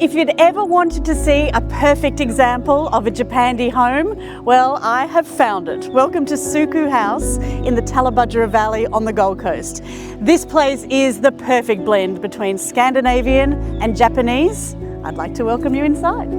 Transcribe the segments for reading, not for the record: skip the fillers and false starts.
If you'd ever wanted to see a perfect example of a Japandi home, well, I have found it. Welcome to Suku House in the Tallebudgera Valley on the Gold Coast. This place is the perfect blend between Scandinavian and Japanese. I'd like to welcome you inside.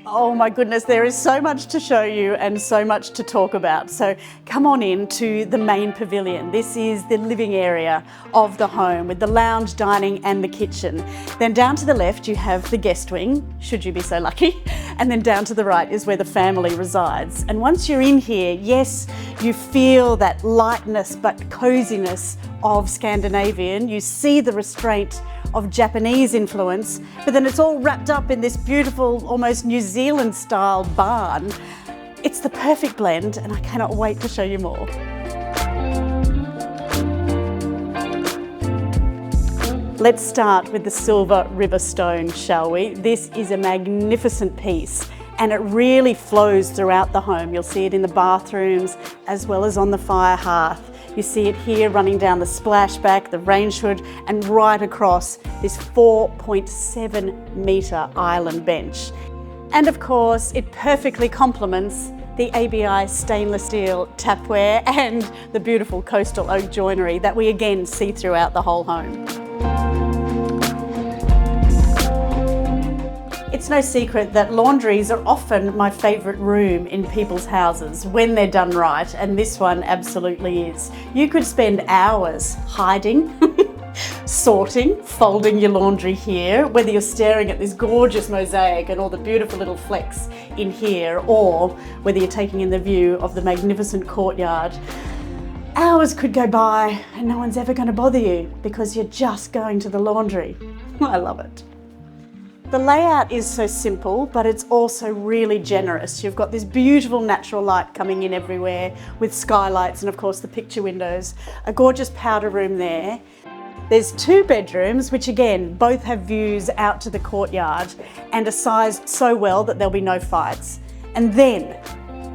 Oh my goodness, there is so much to show you and so much to talk about. So come on in to the main pavilion. This is the living area of the home with the lounge, dining and the kitchen. Then down to the left you have the guest wing, should you be so lucky. And then down to the right is where the family resides. And once you're in here, yes, you feel that lightness but coziness of Scandinavian. You see the restraint of Japanese influence, but then it's all wrapped up in this beautiful, almost New Zealand style barn. It's the perfect blend and I cannot wait to show you more. Let's start with the silver river stone, shall we? This is a magnificent piece and it really flows throughout the home. You'll see it in the bathrooms as well as on the fire hearth. You see it here running down the splashback, the range hood, and right across this 4.7 metre island bench. And of course, it perfectly complements the ABI stainless steel tapware and the beautiful coastal oak joinery that we again see throughout the whole home. It's no secret that laundries are often my favourite room in people's houses when they're done right, and this one absolutely is. You could spend hours hiding, sorting, folding your laundry here, whether you're staring at this gorgeous mosaic and all the beautiful little flecks in here, or whether you're taking in the view of the magnificent courtyard. Hours could go by and no one's ever going to bother you because you're just going to the laundry. I love it. The layout is so simple, but it's also really generous. You've got this beautiful natural light coming in everywhere with skylights and of course the picture windows. A gorgeous powder room there. There's two bedrooms, which again, both have views out to the courtyard and are sized so well that there'll be no fights. And then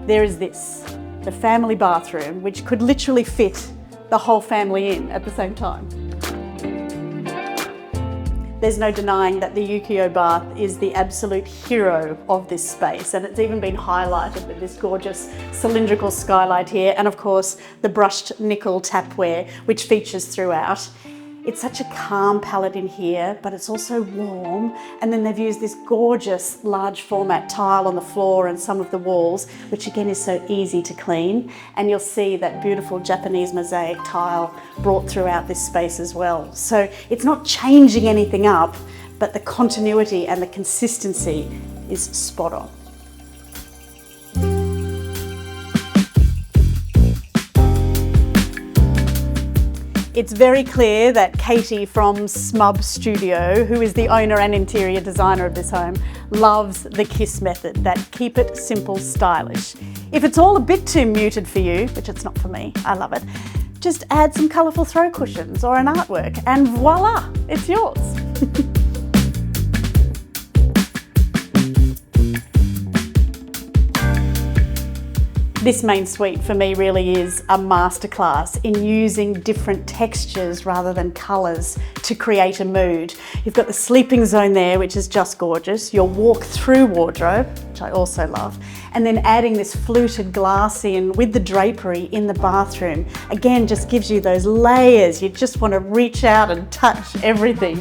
there is this, the family bathroom, which could literally fit the whole family in at the same time. There's no denying that the Ukiyo bath is the absolute hero of this space, and it's even been highlighted with this gorgeous cylindrical skylight here and of course the brushed nickel tapware which features throughout. It's such a calm palette in here, but it's also warm, and then they've used this gorgeous large format tile on the floor and some of the walls, which again is so easy to clean, and you'll see that beautiful Japanese mosaic tile brought throughout this space as well. So it's not changing anything up, but the continuity and the consistency is spot on. It's very clear that Katie from Smub Studio, who is the owner and interior designer of this home, loves the KISS method, that keep it simple, stylish. If it's all a bit too muted for you, which it's not for me, I love it, just add some colourful throw cushions or an artwork and voila, it's yours. This main suite for me really is a masterclass in using different textures rather than colours to create a mood. You've got the sleeping zone there, which is just gorgeous, your walk-through wardrobe, which I also love, and then adding this fluted glass in with the drapery in the bathroom. Again, just gives you those layers. You just want to reach out and touch everything.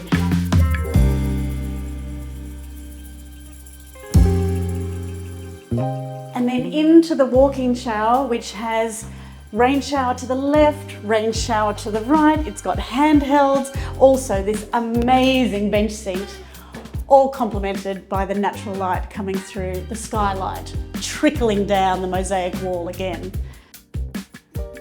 And then into the walk-in shower, which has rain shower to the left, rain shower to the right. It's got handhelds, also this amazing bench seat, all complemented by the natural light coming through the skylight, trickling down the mosaic wall again.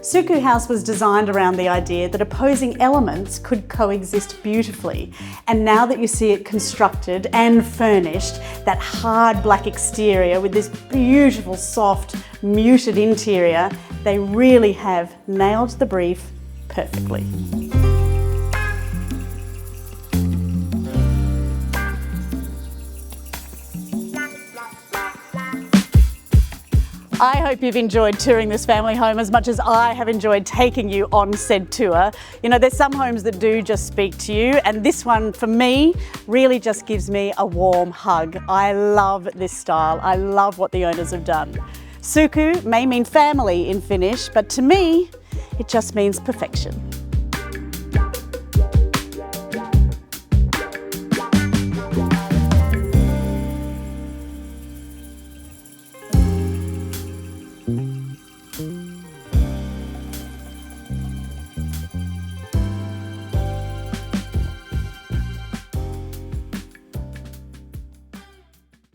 Suku House was designed around the idea that opposing elements could coexist beautifully. And now that you see it constructed and furnished, that hard black exterior with this beautiful, soft, muted interior, they really have nailed the brief perfectly. I hope you've enjoyed touring this family home as much as I have enjoyed taking you on said tour. You know, there's some homes that do just speak to you, and this one for me really just gives me a warm hug. I love this style. I love what the owners have done. Suku may mean family in Finnish, but to me, it just means perfection.